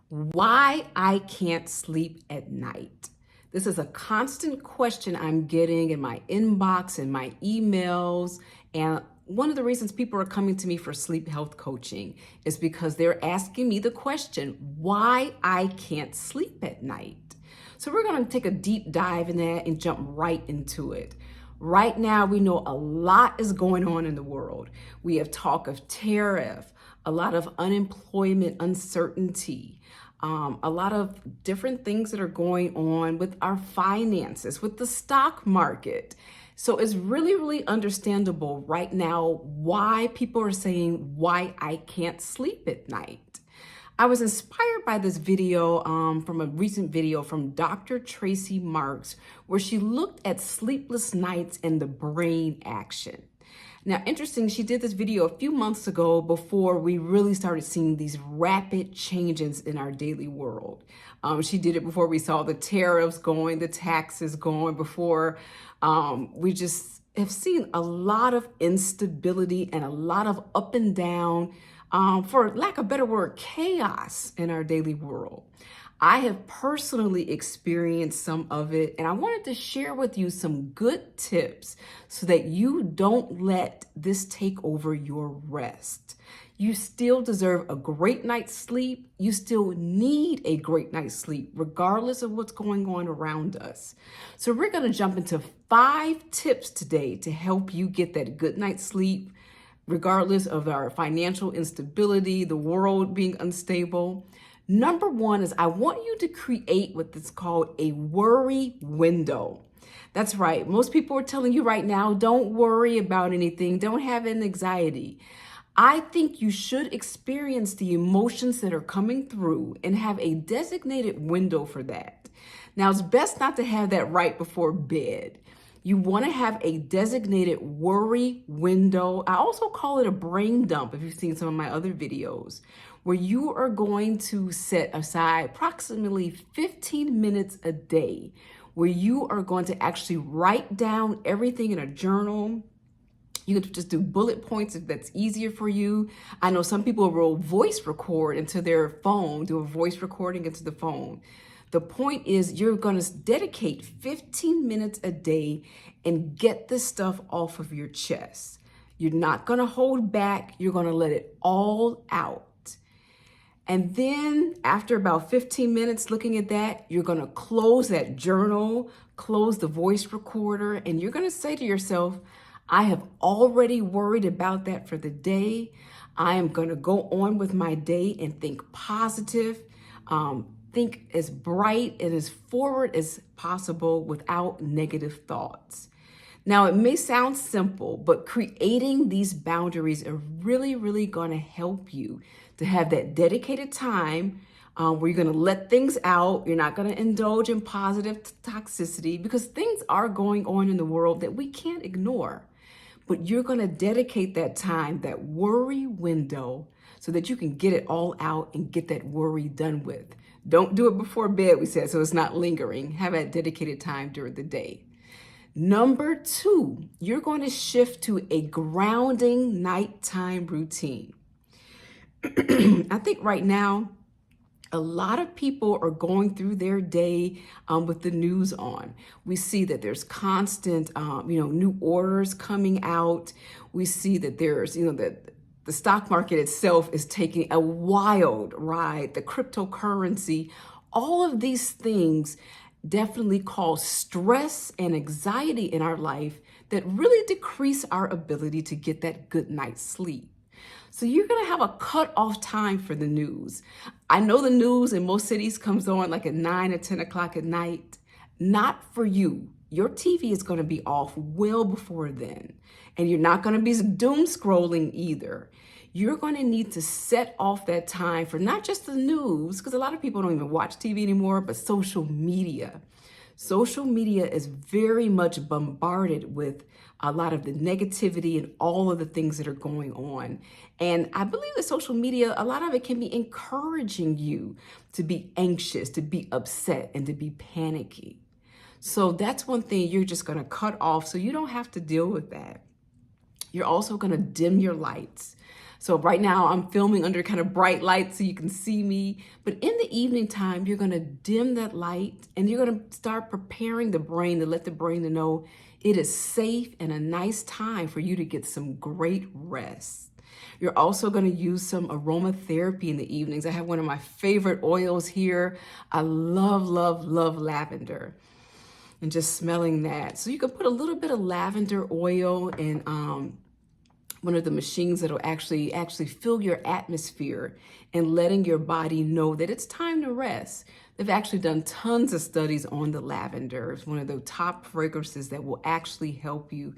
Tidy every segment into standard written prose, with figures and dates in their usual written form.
Why I can't sleep at night. This is a constant question I'm getting in my inbox and my emails. And one of the reasons people are coming to me for sleep health coaching is because they're asking me the question, why I can't sleep at night. So we're going to take a deep dive in that and jump right into it. Right now, we know a lot is going on in the world. We have talk of tariff, a lot of unemployment uncertainty, a lot of different things that are going on with our finances, with the stock market. So it's really, really understandable right now why people are saying why I can't sleep at night. I was inspired by this video from a recent video from Dr. Tracey where she looked at sleepless nights and the brain action. Now, interesting, she did this video a few months ago before we really started seeing these rapid changes in our daily world. She did it before we saw the tariffs going, the taxes going, before we just have seen a lot of instability and a lot of up and down, for lack of a better word, chaos in our daily world. I have personally experienced some of it, and I wanted to share with you some good tips so that you don't let this take over your rest. You still deserve a great night's sleep. You still need a great night's sleep, regardless of what's going on around us. So we're going to jump into 5 tips today to help you get that good night's sleep, regardless of our financial instability, the world being unstable. Number 1 is I want you to create what is called a worry window. That's right. Most people are telling you right now, don't worry about anything. Don't have an anxiety. I think you should experience the emotions that are coming through and have a designated window for that. Now, it's best not to have that right before bed. You want to have a designated worry window. I also call it a brain dump if you've seen some of my other videos, where you are going to set aside approximately 15 minutes a day, where you are going to actually write down everything in a journal. You can just do bullet points if that's easier for you. I know some people will voice record into their phone, do a voice recording into the phone. The point is you're going to dedicate 15 minutes a day and get this stuff off of your chest. You're not going to hold back. You're going to let it all out. And then after about 15 minutes looking at that, you're going to close that journal, close the voice recorder, and you're going to say to yourself, I have already worried about that for the day. I am going to go on with my day and think positive, think as bright and as forward as possible without negative thoughts. Now, it may sound simple, but creating these boundaries are really, really going to help you to have that dedicated time where you're going to let things out. You're not going to indulge in positive toxicity because things are going on in the world that we can't ignore. But you're going to dedicate that time, that worry window, so that you can get it all out and get that worry done with. Don't do it before bed, we said, so it's not lingering. Have that dedicated time during the day. Number 2, you're going to shift to a grounding nighttime routine. I think right now, a lot of people are going through their day with the news on. We see that there's constant, new orders coming out. We see that there's, that the stock market itself is taking a wild ride, the cryptocurrency, all of these things definitely cause stress and anxiety in our life that really decrease our ability to get that good night's sleep. So you're going to have a cutoff time for the news. I know the news in most cities comes on like at 9 or 10 o'clock at night. Not for you. Your TV is going to be off well before then. And you're not going to be doom scrolling either. You're going to need to set off that time for not just the news, because a lot of people don't even watch TV anymore, but social media. Social media is very much bombarded with a lot of the negativity and all of the things that are going on. And I believe that social media, a lot of it can be encouraging you to be anxious, to be upset, and to be panicky. So that's one thing you're just going to cut off so you don't have to deal with that. You're also going to dim your lights. So right now I'm filming under kind of bright light so you can see me. But in the evening time, you're going to dim that light and you're going to start preparing the brain to let the brain to know it is safe and a nice time for you to get some great rest. You're also going to use some aromatherapy in the evenings. I have one of my favorite oils here. I love, love, love lavender and just smelling that. So you can put a little bit of lavender oil in one of the machines that'll actually fill your atmosphere and letting your body know that it's time to rest. They've actually done tons of studies on the lavender. It's one of the top fragrances that will actually help you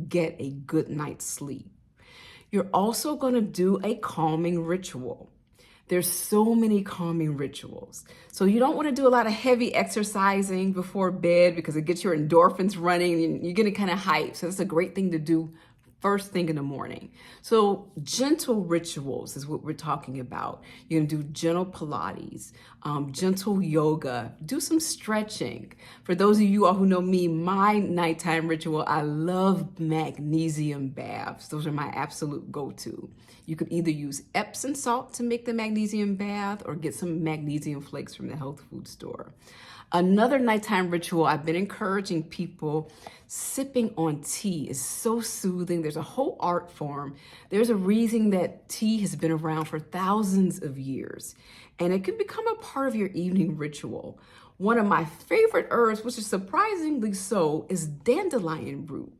get a good night's sleep. You're also going to do a calming ritual. There's so many calming rituals. So you don't want to do a lot of heavy exercising before bed because it gets your endorphins running and you're getting kind of hyped. So that's a great thing to do first thing in the morning. So gentle rituals is what we're talking about. You're gonna do gentle Pilates, gentle yoga, do some stretching. For those of you all who know me, my nighttime ritual, I love magnesium baths. Those are my absolute go-to. You could either use Epsom salt to make the magnesium bath or get some magnesium flakes from the health food store. Another nighttime ritual I've been encouraging people, sipping on tea is so soothing. There's a whole art form. There's a reason that tea has been around for thousands of years, and it can become a part of your evening ritual. One of my favorite herbs, which is surprisingly so, is dandelion root.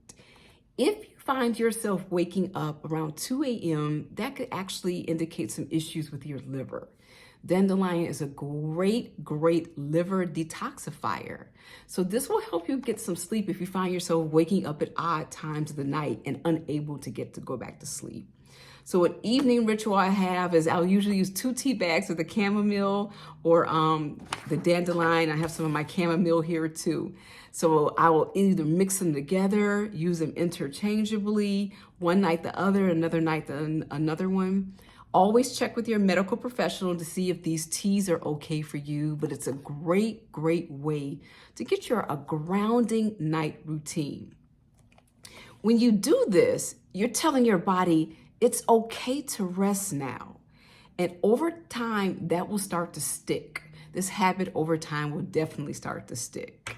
If you find yourself waking up around 2 a.m., that could actually indicate some issues with your liver. Dandelion is a great, great liver detoxifier. So this will help you get some sleep if you find yourself waking up at odd times of the night and unable to go back to sleep. So an evening ritual I have is I'll usually use 2 tea bags of the chamomile or the dandelion. I have some of my chamomile here too. So I will either mix them together, use them interchangeably, one night the other, another night another one. Always check with your medical professional to see if these teas are okay for you, but it's a great, great way to get a grounding night routine. When you do this, you're telling your body it's okay to rest now. And over time, that will start to stick. This habit over time will definitely start to stick.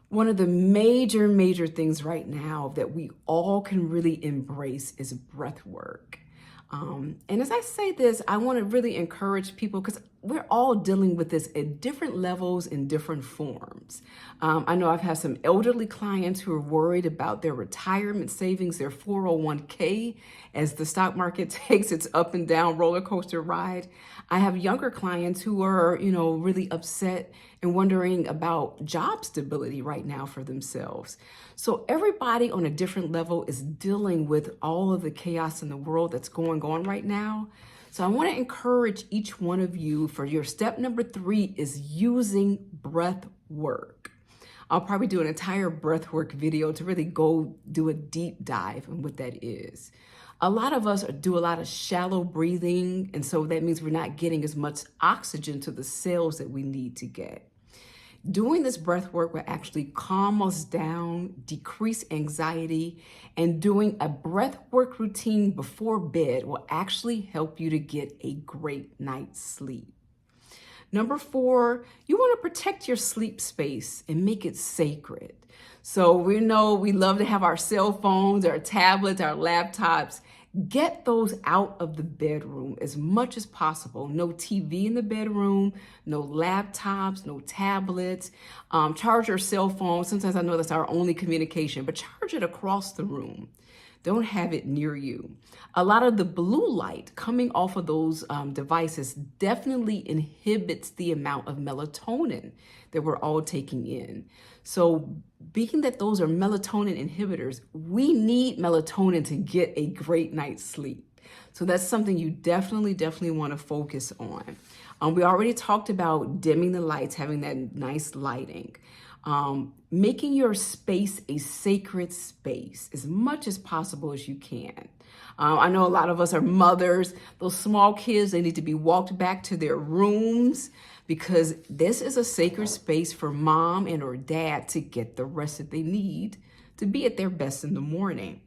One of the major, major things right now that we all can really embrace is breath work. And as I say this, I want to really encourage people because we're all dealing with this at different levels in different forms. I know I've had some elderly clients who are worried about their retirement savings, their 401k, as the stock market takes its up and down roller coaster ride. I have younger clients who are, really upset and wondering about job stability right now for themselves. So everybody on a different level is dealing with all of the chaos in the world that's going on right now. So I want to encourage each one of you for your step number 3 is using breath work. I'll probably do an entire breath work video to really go do a deep dive on what that is. A lot of us do a lot of shallow breathing, and so that means we're not getting as much oxygen to the cells that we need to get. Doing this breath work will actually calm us down, decrease anxiety, and doing a breath work routine before bed will actually help you to get a great night's sleep. Number 4, you want to protect your sleep space and make it sacred. So we know we love to have our cell phones, our tablets, our laptops. Get those out of the bedroom as much as possible. No TV in the bedroom, no laptops, no tablets. Charge your cell phone. Sometimes I know that's our only communication, but charge it across the room. Don't have it near you. A lot of the blue light coming off of those devices definitely inhibits the amount of melatonin that we're all taking in. So being that those are melatonin inhibitors, we need melatonin to get a great night's sleep. So that's something you definitely want to focus on. We already talked about dimming the lights, having that nice lighting. Making your space a sacred space as much as possible as you can. I know a lot of us are mothers. Those small kids, they need to be walked back to their rooms because this is a sacred space for mom and or dad to get the rest that they need to be at their best in the morning.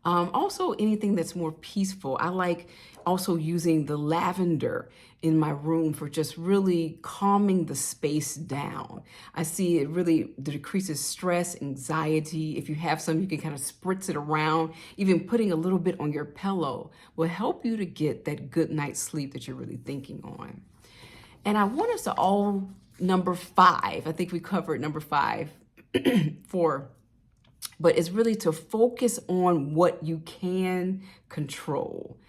Also, anything that's more peaceful. I like also using the lavender in my room for just really calming the space down. I see it really decreases stress, anxiety. If you have some, you can kind of spritz it around. Even putting a little bit on your pillow will help you to get that good night's sleep that you're really thinking on. And I want us to all, number 5, I think we covered number 5, 4, but it's really to focus on what you can control.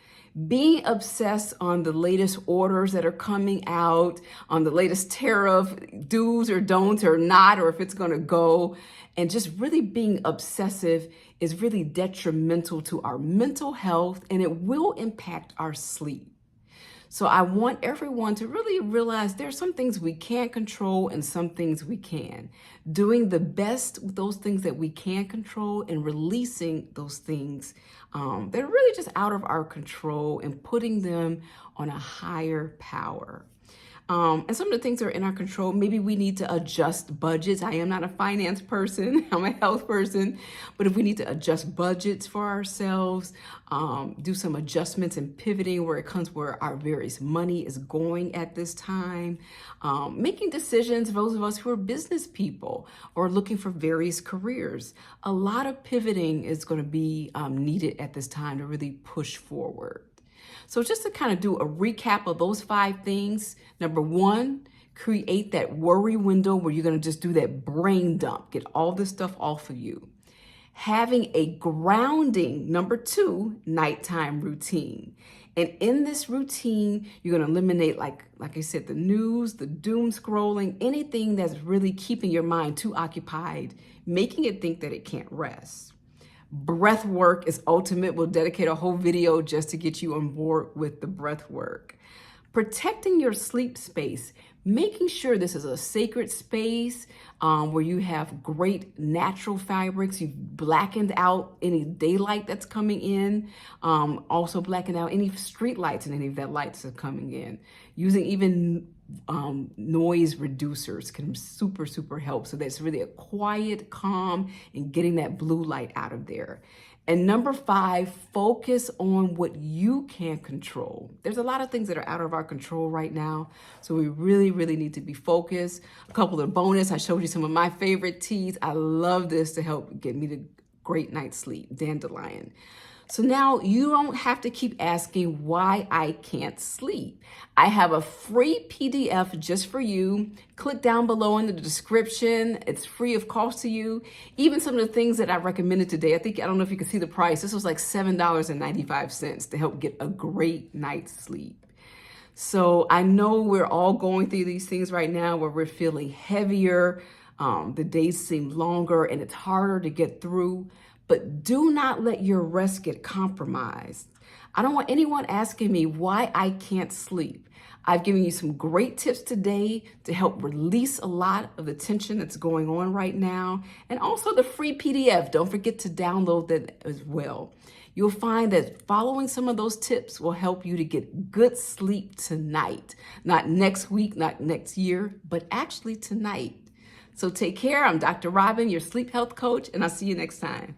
Being obsessed on the latest orders that are coming out, on the latest tariff, do's or don'ts or not, or if it's going to go, and just really being obsessive is really detrimental to our mental health, and it will impact our sleep. So I want everyone to really realize there's some things we can't control and some things we can. Doing the best with those things that we can control and releasing those things that are really just out of our control and putting them on a higher power. And some of the things that are in our control, maybe we need to adjust budgets. I am not a finance person, I'm a health person, but if we need to adjust budgets for ourselves, do some adjustments and pivoting where it comes where our various money is going at this time, making decisions, those of us who are business people or looking for various careers. A lot of pivoting is going to be needed at this time to really push forward. So just to kind of do a recap of those 5 things. Number 1, create that worry window where you're going to just do that brain dump, get all this stuff off of you. Having a grounding, number 2, nighttime routine. And in this routine, you're going to eliminate, like I said, the news, the doom scrolling, anything that's really keeping your mind too occupied, making it think that it can't rest. Breath work is ultimate. We'll dedicate a whole video just to get you on board with the breath work. Protecting your sleep space, making sure this is a sacred space where you have great natural fabrics. You've blackened out any daylight that's coming in. Also blackened out any street lights and any of that lights are coming in. Using even noise reducers can super help. So that's really a quiet, calm, and getting that blue light out of there. And number 5, focus on what you can control. There's a lot of things that are out of our control right now. So we really need to be focused. A couple of bonus, I showed you some of my favorite teas. I love this to help get me to great night's sleep, dandelion. So now you don't have to keep asking why I can't sleep. I have a free PDF just for you. Click down below in the description. It's free of cost to you. Even some of the things that I recommended today, I don't know if you can see the price. This was like $7.95 to help get a great night's sleep. So I know we're all going through these things right now where we're feeling heavier. The days seem longer and it's harder to get through. But do not let your rest get compromised. I don't want anyone asking me why I can't sleep. I've given you some great tips today to help release a lot of the tension that's going on right now. And also the free PDF. Don't forget to download that as well. You'll find that following some of those tips will help you to get good sleep tonight. Not next week, not next year, but actually tonight. So take care. I'm Dr. Robin, your sleep health coach, and I'll see you next time.